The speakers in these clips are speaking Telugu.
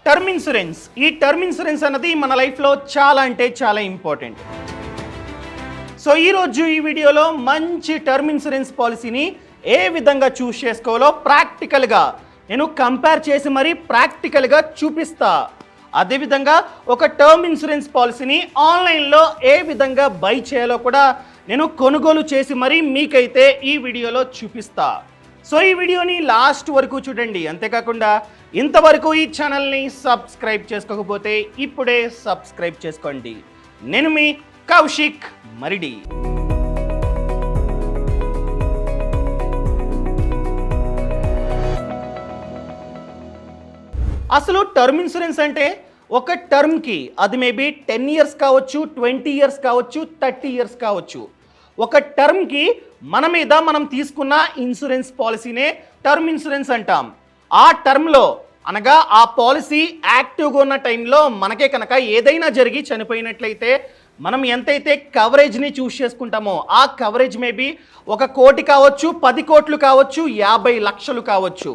Term insurance. ఈ టర్మ్ ఇన్సూరెన్స్ అన్నది మన లైఫ్లో చాలా అంటే చాలా ఇంపార్టెంట్. సో ఈరోజు ఈ వీడియోలో మంచి టర్మ్ ఇన్సూరెన్స్ పాలసీని ఏ విధంగా చూస్ చేసుకోవాలో ప్రాక్టికల్గా నేను కంపేర్ చేసి మరీ ప్రాక్టికల్గా చూపిస్తా. అదేవిధంగా ఒక టర్మ్ ఇన్సూరెన్స్ పాలసీని ఆన్లైన్లో ఏ విధంగా బై చేయాలో కూడా నేను కొనుగోలు చేసి మరీ మీకైతే ఈ వీడియోలో చూపిస్తా. సో ఈ వీడియోని లాస్ట్ వరకు చూడండి. అంతేకాకుండా ఇంతవరకు ఈ ఛానల్ని సబ్స్క్రైబ్ చేసుకోకపోతే ఇప్పుడే సబ్స్క్రైబ్ చేసుకోండి. నేను మీ కౌశిక్ మరిడి. అసలు టర్మ్ ఇన్సూరెన్స్ అంటే ఒక టర్మ్కి అది మేబీ 10 ఇయర్స్ కావచ్చు, 20 ఇయర్స్ కావచ్చు, 30 ఇయర్స్ కావచ్చు. ఒక టర్మ్కి మన మీద మనం తీసుకున్న ఇన్సూరెన్స్ పాలసీనే టర్మ్ ఇన్సూరెన్స్ అంటాం. ఆ టర్మ్లో అనగా ఆ పాలసీ యాక్టివ్గా ఉన్న టైంలో మనకే కనుక ఏదైనా జరిగి చనిపోయినట్లయితే మనం ఎంతైతే కవరేజ్ని చూస్ చేసుకుంటామో ఆ కవరేజ్ మేబీ 1 కోటి కావచ్చు, 10 కోట్లు కావచ్చు, 50 లక్షలు కావచ్చు.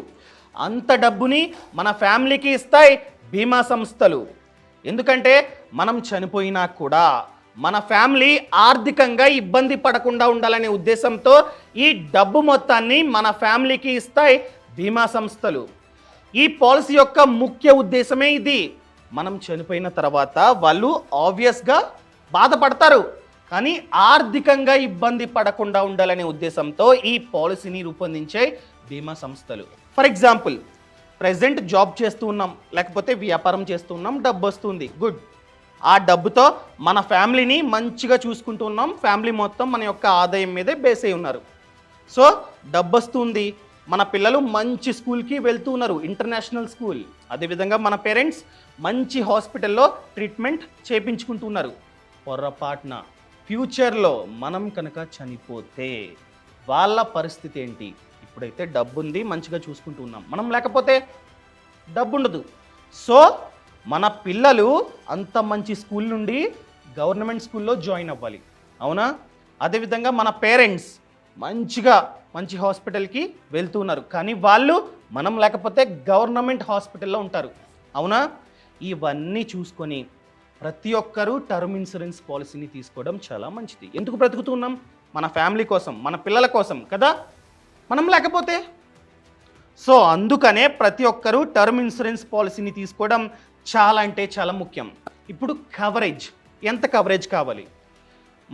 అంత డబ్బుని మన ఫ్యామిలీకి ఇస్తాయి బీమా సంస్థలు. ఎందుకంటే మనం చనిపోయినా కూడా మన ఫ్యామిలీ ఆర్థికంగా ఇబ్బంది పడకుండా ఉండాలనే ఉద్దేశంతో ఈ డబ్బు మొత్తాన్ని మన ఫ్యామిలీకి ఇస్తాయి బీమా సంస్థలు. ఈ పాలసీ యొక్క ముఖ్య ఉద్దేశమే ఇది. మనం చనిపోయిన తర్వాత వాళ్ళు ఆబ్వియస్గా బాధపడతారు, కానీ ఆర్థికంగా ఇబ్బంది పడకుండా ఉండాలనే ఉద్దేశంతో ఈ పాలసీని రూపొందించే బీమా సంస్థలు. ఫర్ ఎగ్జాంపుల్, ప్రెజెంట్ జాబ్ చేస్తూ ఉన్నాం, లేకపోతే వ్యాపారం చేస్తూ ఉన్నాం, డబ్బు వస్తుంది, గుడ్. ఆ డబ్బుతో మన ఫ్యామిలీని మంచిగా చూసుకుంటూ ఉన్నాం. ఫ్యామిలీ మొత్తం మన యొక్క ఆదాయం మీదే బేస్ అయి ఉన్నారు. సో డబ్బు వస్తుంది, మన పిల్లలు మంచి స్కూల్కి వెళ్తూ ఉన్నారు, ఇంటర్నేషనల్ స్కూల్. అదేవిధంగా మన పేరెంట్స్ మంచి హాస్పిటల్లో ట్రీట్మెంట్ చేయించుకుంటూ ఉన్నారు. పొరపాటున ఫ్యూచర్లో మనం కనుక చనిపోతే వాళ్ళ పరిస్థితి ఏంటి? ఇప్పుడైతే డబ్బు ఉంది, మంచిగా చూసుకుంటూ ఉన్నాం, మనం లేకపోతే డబ్బు ఉండదు. సో మన పిల్లలు అంత మంచి స్కూల్ నుండి గవర్నమెంట్ స్కూల్లో జాయిన్ అవ్వాలి, అవునా? అదేవిధంగా మన పేరెంట్స్ మంచి హాస్పిటల్కి వెళ్తూ ఉన్నారు, కానీ వాళ్ళు మనం లేకపోతే గవర్నమెంట్ హాస్పిటల్లో ఉంటారు, అవునా? ఇవన్నీ చూసుకొని ప్రతి ఒక్కరూ టర్మ్ ఇన్సూరెన్స్ పాలసీని తీసుకోవడం చాలా మంచిది. ఎందుకు బ్రతుకుతున్నాం? మన ఫ్యామిలీ కోసం, మన పిల్లల కోసం కదా, మనం లేకపోతే. సో అందుకనే ప్రతి ఒక్కరూ టర్మ్ ఇన్సూరెన్స్ పాలసీని తీసుకోవడం చాలా అంటే చాలా ముఖ్యం. ఇప్పుడు కవరేజ్, ఎంత కవరేజ్ కావాలి?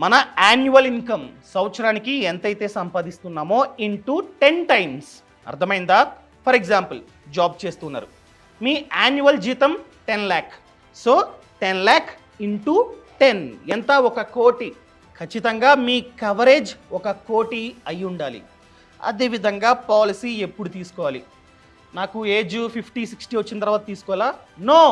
మన యాన్యువల్ ఇన్కమ్ సంవత్సరానికి ఎంతైతే సంపాదిస్తున్నామో ఇంటూ 10 టైమ్స్. అర్థమైందా? ఫర్ ఎగ్జాంపుల్, జాబ్ చేస్తున్నారు, మీ యాన్యువల్ జీతం 10 lakh. సో 10 lakh ఇంటూ 10 ఎంత? 1 కోటి. ఖచ్చితంగా మీ కవరేజ్ 1 కోటి అయి ఉండాలి. అదేవిధంగా పాలసీ ఎప్పుడు తీసుకోవాలి? నాకు ఏజ్ 50-60 వచ్చిన తర్వాత తీసుకోవాలా? నో.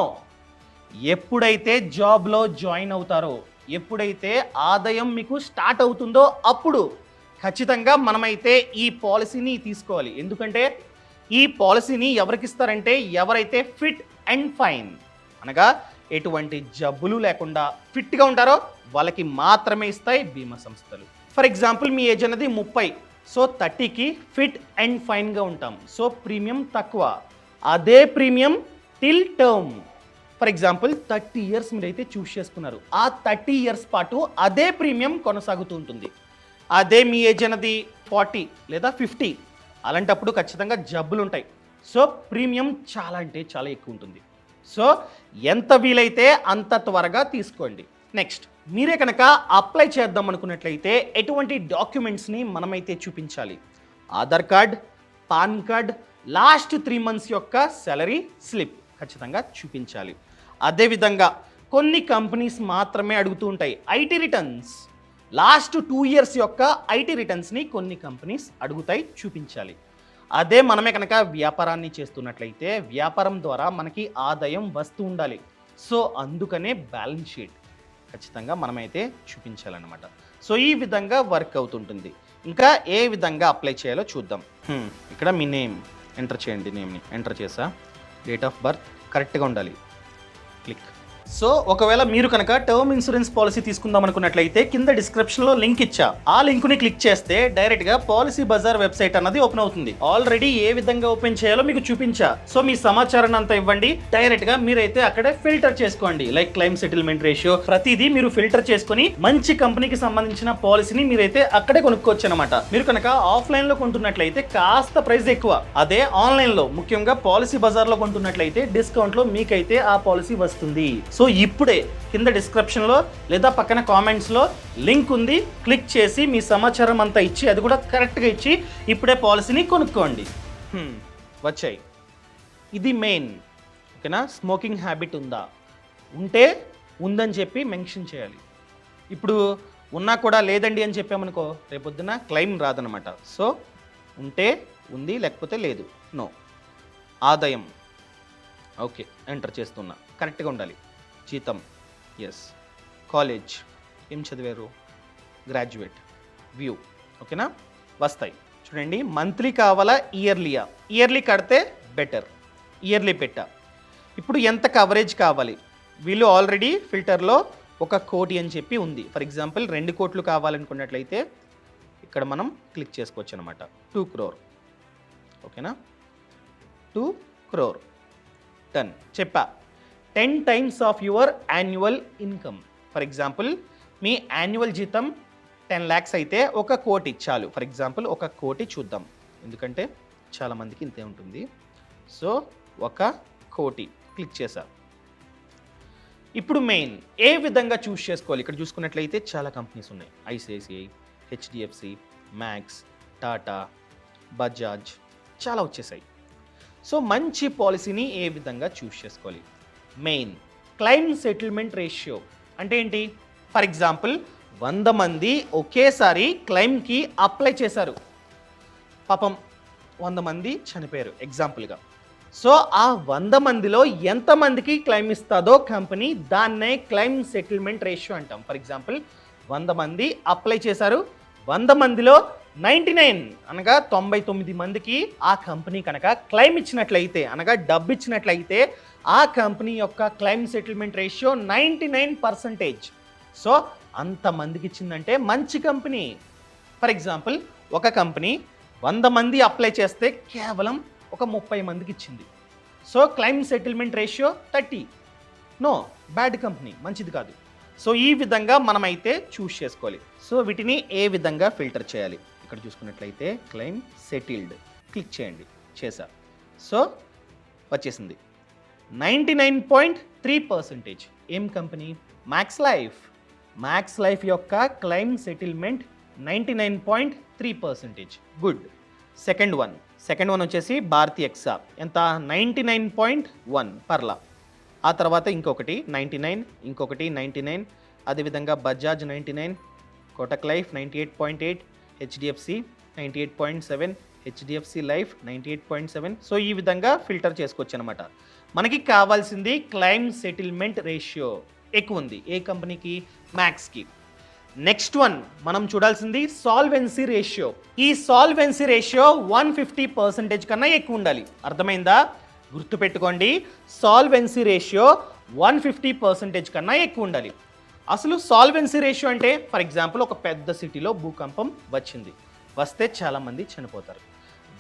ఎప్పుడైతే జాబ్లో జాయిన్ అవుతారో, ఎప్పుడైతే ఆదాయం మీకు స్టార్ట్ అవుతుందో అప్పుడు ఖచ్చితంగా మనమైతే ఈ పాలసీని తీసుకోవాలి. ఎందుకంటే ఈ పాలసీని ఎవరికి ఇస్తారంటే ఎవరైతే ఫిట్ అండ్ ఫైన్, అనగా ఎటువంటి జబ్బులు లేకుండా ఫిట్గా ఉంటారో వాళ్ళకి మాత్రమే ఇస్తాయి బీమా సంస్థలు. ఫర్ ఎగ్జాంపుల్, మీ ఏజ్ అనేది 30, సో 30కి ఫిట్ అండ్ ఫైన్గా ఉంటాం, సో ప్రీమియం తక్కువ. అదే premium till term. For example 30 years మీరైతే చూస్ చేసుకున్నారు, ఆ 30 ఇయర్స్ పాటు అదే ప్రీమియం కొనసాగుతూ ఉంటుంది. అదే మీ ఏజ్ అనేది 40 లేదా 50, అలాంటప్పుడు ఖచ్చితంగా జబ్బులు ఉంటాయి, సో ప్రీమియం చాలా అంటే చాలా ఎక్కువ ఉంటుంది. సో ఎంత వీలైతే అంత త్వరగా తీసుకోండి. నెక్స్ట్, మీరే కనుక అప్లై చేద్దాం అనుకున్నట్లయితే ఎటువంటి డాక్యుమెంట్స్ని మనమైతే చూపించాలి? Aadhaar card, pan card, last 3 months యొక్క సాలరీ స్లిప్ ఖచ్చితంగా చూపించాలి. అదేవిధంగా కొన్ని కంపెనీస్ మాత్రమే అడుగుతూ ఉంటాయి ఐటీ రిటర్న్స్. లాస్ట్ 2 years యొక్క ఐటీ రిటర్న్స్ని కొన్ని కంపెనీస్ అడుగుతాయి, చూపించాలి. అదే మనమే కనుక వ్యాపారాన్ని చేస్తున్నట్లయితే వ్యాపారం ద్వారా మనకి ఆదాయం వస్తూ ఉండాలి, సో అందుకనే బ్యాలెన్స్ షీట్ ఖచ్చితంగా మనమైతే చూపించాలన్నమాట. సో ఈ విధంగా వర్క్ అవుతుంటుంది. ఇంకా ఏ విధంగా అప్లై చేయాలో చూద్దాం. ఇక్కడ మీ నేమ్ ఎంటర్ చేయండి, నేమ్ని ఎంటర్ చేసా, డేట్ ఆఫ్ బర్త్ కరెక్ట్గా ఉండాలి, క్లిక్. సో ఒకవేళ మీరు కనుక టర్మ్ ఇన్సూరెన్స్ పాలసీ తీసుకుందాం అనుకున్నట్లయితే కింద డిస్క్రిప్షన్లో లింక్ ఇచ్చా. ఆ లింక్ని క్లిక్ చేస్తే డైరెక్ట్గా పాలసీ బజార్ వెబ్సైట్ అన్నది ఓపెన్ అవుతుంది. ఆల్రెడీ ఏ విధంగా ఓపెన్ చేయాలో మీకు చూపించా. సో మీ సమాచారాన్ని అంతా ఇవ్వండి, డైరెక్ట్గా మీరైతే అక్కడే ఫిల్టర్ చేసుకోండి. లైక్ క్లైమ్ సెటిల్మెంట్ రేషియో ప్రతిదీ మీరు ఫిల్టర్ చేసుకొని మంచి కంపెనీకి సంబంధించిన పాలసీని మీరైతే అక్కడే కొనుక్కోవచ్చు అనమాట. మీరు కనుక ఆఫ్లైన్లో కొంటున్నట్లయితే కాస్త ప్రైస్ ఎక్కువ, అదే ఆన్లైన్లో ముఖ్యంగా పాలసీ బజార్లో కొంటున్నట్లయితే డిస్కౌంట్లో మీకైతే ఆ పాలసీ వస్తుంది. సో ఇప్పుడే కింద డిస్క్రిప్షన్లో లేదా పక్కన కామెంట్స్లో లింక్ ఉంది, క్లిక్ చేసి మీ సమాచారం అంతా ఇచ్చి అది కూడా కరెక్ట్గా ఇచ్చి ఇప్పుడే పాలసీని కొనుక్కోండి. వచ్చాయి. ఇది మెయిన్. ఓకేనా? స్మోకింగ్ హ్యాబిట్ ఉందా? ఉంటే ఉందని చెప్పి మెన్షన్ చేయాలి. ఇప్పుడు ఉన్నా కూడా లేదండి అని చెప్పామనుకో రేపొద్దున క్లెయిమ్ రాదనమాట. సో ఉంటే ఉంది, లేకపోతే లేదు. నో. ఆదాయం ఓకే, ఎంటర్ చేస్తున్నా. కరెక్ట్గా ఉండాలి. జీతం ఎస్. కాలేజ్ ఏం చదివారు? గ్రాడ్యుయేట్. వ్యూ ఓకేనా? వస్తాయి చూడండి. మంత్లీ కావాలా ఇయర్లీయా? ఇయర్లీ కడితే బెటర్. ఇయర్లీ పెట్టా. ఇప్పుడు ఎంత కవరేజ్ కావాలి? వీళ్ళు ఆల్రెడీ ఫిల్టర్లో 1 కోటి అని చెప్పి ఉంది. ఫర్ ఎగ్జాంపుల్ 2 కోట్లు కావాలనుకున్నట్లయితే ఇక్కడ మనం క్లిక్ చేసుకోవచ్చు అనమాట. 2 crore. ఓకేనా? 2 crore. డన్. చెప్పా. 10 times of your annual income. For example me annual జీతం 10 lakhs అయితే 1 కోటి చాలు. ఫర్ ఎగ్జాంపుల్ 1 కోటి చూద్దాం, ఎందుకంటే చాలామందికి ఇంతే ఉంటుంది. సో 1 కోటి క్లిక్ చేశా. ఇప్పుడు మెయిన్ ఏ విధంగా చూస్ చేసుకోవాలి? ఇక్కడ చూసుకున్నట్లయితే చాలా కంపెనీస్ ఉన్నాయి. ICICI, HDFC, max, Tata, Bajaj చాలా వచ్చేసాయి. సో మంచి పాలసీని ఏ విధంగా చూస్ చేసుకోవాలి? మెయిన్ క్లైమ్ సెటిల్మెంట్ రేషియో అంటే ఏంటి? ఫర్ ఎగ్జాంపుల్ 100 మంది ఒకేసారి క్లైమ్కి అప్లై చేశారు. పాపం 100 మంది చనిపోయారు ఎగ్జాంపుల్గా. సో ఆ 100 మందిలో ఎంతమందికి క్లైమ్ ఇస్తుందో కంపెనీ, దాన్నే క్లైమ్ సెటిల్మెంట్ రేషియో అంటాం. ఫర్ ఎగ్జాంపుల్ 100 మంది అప్లై చేశారు. 100 మందిలో 99 అనగా 99 మందికి ఆ కంపెనీ కనుక క్లైమ్ ఇచ్చినట్లయితే, అనగా డబ్బు ఇచ్చినట్లయితే ఆ కంపెనీ యొక్క క్లైమ్ సెటిల్మెంట్ రేషియో 99%. సో అంతమందికి ఇచ్చిందంటే మంచి కంపెనీ. ఫర్ ఎగ్జాంపుల్ ఒక కంపెనీ 100 మంది అప్లై చేస్తే కేవలం 30 మందికి ఇచ్చింది. So claim settlement ratio 30. No, bad company, మంచిది కాదు. సో ఈ విధంగా మనమైతే చూస్ చేసుకోవాలి. సో వీటిని ఏ విధంగా ఫిల్టర్ చేయాలి? ఇక్కడ చూసుకున్నట్లయితే క్లెయిమ్ సెటిల్డ్ క్లిక్ చేయండి. చేశా. సో వచ్చేసింది 99.3%. ఏం company? Max Life. Max Life యొక్క claim settlement 99.3%. Good. Second one వచ్చేసి భారతీ ఎక్సా. ఎంత? 99.1 పర్లా. ఆ తర్వాత ఇంకొకటి 99, ఇంకొకటి 99, అదేవిధంగా Bajaj 99, Kotak life 98.8, HDFC 98.7, HDFC life 98.7. So ఈ విధంగా ఫిల్టర్ చేసుకోవచ్చు అనమాట. మనకి కావాల్సింది క్లైమ్ సెటిల్మెంట్ రేషియో ఎక్కువ ఉంది. ఏ కంపెనీకి? మ్యాక్స్కి. నెక్స్ట్ వన్ మనం చూడాల్సింది సాల్వెన్సీ రేషియో. ఈ సాల్వెన్సీ రేషియో 150% కన్నా ఎక్కువ ఉండాలి. అర్థమైందా? గుర్తుపెట్టుకోండి, సాల్వెన్సీ రేషియో 150% కన్నా ఎక్కువ ఉండాలి. అసలు సాల్వెన్సీ రేషియో అంటే ఫర్ ఎగ్జాంపుల్ ఒక పెద్ద సిటీలో భూకంపం వచ్చింది. వస్తే చాలామంది చనిపోతారు.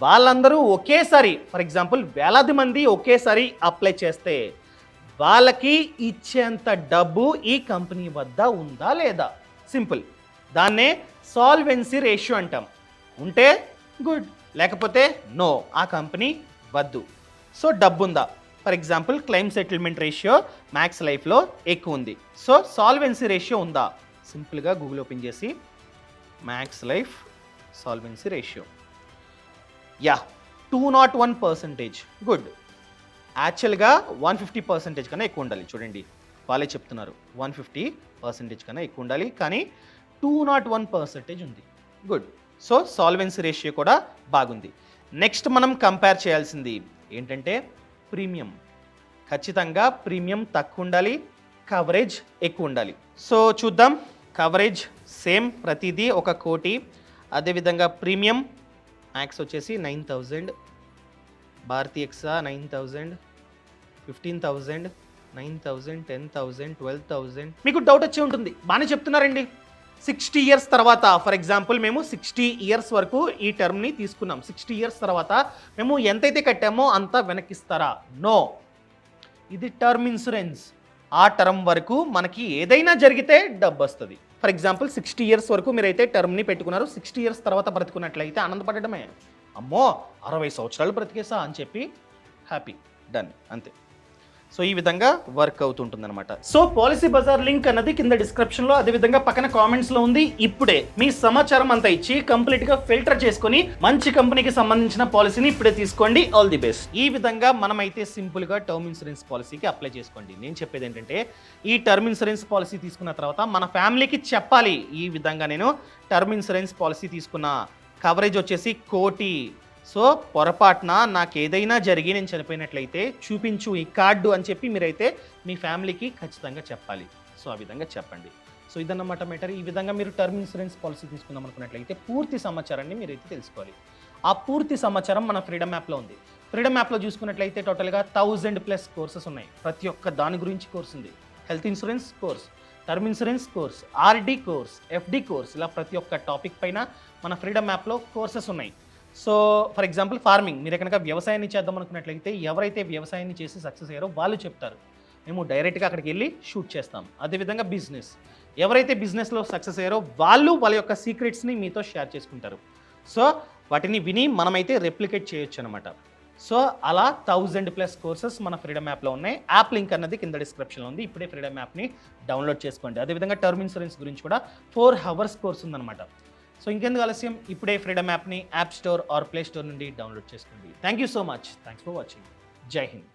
వాళ్ళందరూ ఒకేసారి, ఫర్ ఎగ్జాంపుల్ వేలాది మంది ఒకేసారి అప్లై చేస్తే వాళ్ళకి ఇచ్చేంత డబ్బు ఈ కంపెనీ వద్ద ఉందా లేదా? సింపుల్. దాన్నే సాల్వెన్సీ రేషియో అంటాం. ఉంటే గుడ్, లేకపోతే నో, ఆ కంపెనీ వద్దు. సో డబ్బు ఉందా? For example claim settlement ratio max లైఫ్లో ఎక్కువ ఉంది. సో సాల్వెన్సీ రేషియో ఉందా? సింపుల్గా గూగుల్ ఓపెన్ చేసి max life solvency ratio, yeah 201%. Good. యాక్చువల్గా 150% కన్నా ఎక్కువ ఉండాలి. చూడండి, వాళ్ళే చెప్తున్నారు 150% కన్నా ఎక్కువ ఉండాలి, కానీ 201% ఉంది. గుడ్. సో సాల్వెన్సీ రేషియో కూడా బాగుంది. నెక్స్ట్ మనం కంపేర్ చేయాల్సింది ఏంటంటే ప్రీమియం. ఖచ్చితంగా ప్రీమియం తక్కువ ఉండాలి, కవరేజ్ ఎక్కువ ఉండాలి. సో చూద్దాం. కవరేజ్ సేమ్ ప్రతిదీ 1 కోటి. అదేవిధంగా ప్రీమియం మ్యాక్స్ వచ్చేసి 9,000, భారతీ ఎక్సా 9,000, 15,000, 9,000, 10,000, 12,000. మీకు డౌట్ వచ్చి ఉంటుంది, బాగానే చెప్తున్నారండి. 60 ఇయర్స్ తర్వాత, ఫర్ ఎగ్జాంపుల్ మేము 60 ఇయర్స్ వరకు ఈ టర్మ్ని తీసుకున్నాం. 60 ఇయర్స్ తర్వాత మేము ఎంతైతే కట్టామో అంత వెనక్కిస్తారా? నో, ఇది టర్మ్ ఇన్సూరెన్స్. ఆ టర్మ్ వరకు మనకి ఏదైనా జరిగితే డబ్బు వస్తుంది. ఫర్ ఎగ్జాంపుల్ 60 ఇయర్స్ వరకు మీరైతే టర్మ్ని పెట్టుకున్నారు. 60 ఇయర్స్ తర్వాత బ్రతుకున్నట్లయితే ఆనందపడటమే. అమ్మో 60 సంవత్సరాలు బ్రతికేసా అని చెప్పి హ్యాపీ, డన్, అంతే. సో ఈ విధంగా వర్క్ అవుతుంటుందన్నమాట. సో పాలసీ బజార్ లింక్ అన్నది కింద డిస్క్రిప్షన్లో, అదేవిధంగా పక్కన కామెంట్స్లో ఉంది. ఇప్పుడే మీ సమాచారం అంతా ఇచ్చి కంప్లీట్గా ఫిల్టర్ చేసుకొని మంచి కంపెనీకి సంబంధించిన పాలసీని ఇప్పుడే తీసుకోండి. All the best. ఈ విధంగా మనమైతే సింపుల్గా టర్మ్ ఇన్సూరెన్స్ పాలసీకి అప్లై చేసుకోండి. నేను చెప్పేది ఏంటంటే, ఈ టర్మ్ ఇన్సూరెన్స్ పాలసీ తీసుకున్న తర్వాత మన ఫ్యామిలీకి చెప్పాలి, ఈ విధంగా నేను టర్మ్ ఇన్సూరెన్స్ పాలసీ తీసుకున్న, కవరేజ్ వచ్చేసి 1 కోటి. సో పొరపాటున నాకు ఏదైనా జరిగి నేను చనిపోయినట్లయితే చూపించు ఈ కార్డు అని చెప్పి మీరైతే మీ ఫ్యామిలీకి ఖచ్చితంగా చెప్పాలి. సో ఆ విధంగా చెప్పండి. సో ఇదన్నమాట మ్యాటర్. ఈ విధంగా మీరు టర్మ్ ఇన్సూరెన్స్ పాలసీ తీసుకుందాం అనుకున్నట్లయితే పూర్తి సమాచారాన్ని మీరైతే తెలుసుకోవాలి. ఆ పూర్తి సమాచారం మన ఫ్రీడమ్ యాప్లో ఉంది. ఫ్రీడమ్ యాప్లో చూసుకున్నట్లయితే టోటల్గా 1000+ కోర్సెస్ ఉన్నాయి. ప్రతి ఒక్క దాని గురించి కోర్స్ ఉంది. Health insurance course, term insurance course, RD course, FD course, ఇలా ప్రతి ఒక్క టాపిక్ పైన మన ఫ్రీడమ్ యాప్లో కోర్సెస్ ఉన్నాయి. సో ఫర్ ఎగ్జాంపుల్ ఫార్మింగ్, మీరు కనుక వ్యవసాయాన్ని చేద్దాం అనుకున్నట్లయితే ఎవరైతే వ్యవసాయాన్ని చేసి సక్సెస్ అయ్యారో వాళ్ళు చెప్తారు, మేము డైరెక్ట్గా అక్కడికి వెళ్ళి షూట్ చేస్తాం. అదేవిధంగా బిజినెస్, ఎవరైతే బిజినెస్లో సక్సెస్ అయ్యారో వాళ్ళు వాళ్ళ యొక్క సీక్రెట్స్ని మీతో షేర్ చేసుకుంటారు. సో వాటిని విని మనమైతే రెప్లికేట్ చేయొచ్చు అనమాట. సో అలా 1000+ కోర్సెస్ మన ఫ్రీడమ్ యాప్లో ఉన్నాయి. యాప్ లింక్ అన్నది కింద డిస్క్రిప్షన్లో ఉంది. ఇప్పుడే ఫ్రీడమ్ యాప్ని డౌన్లోడ్ చేసుకోండి. అదేవిధంగా టర్మ్ ఇన్సూరెన్స్ గురించి కూడా 4 hours కోర్స్ ఉందన్నమాట. సో ఇంకెందుకు ఆలస్యం, ఇప్పుడే ఫ్రీడమ్ యాప్ని app store or play store నుండి డౌన్లోడ్ చేసుకోండి. Thank you so much. Thanks for watching. జై హింద్.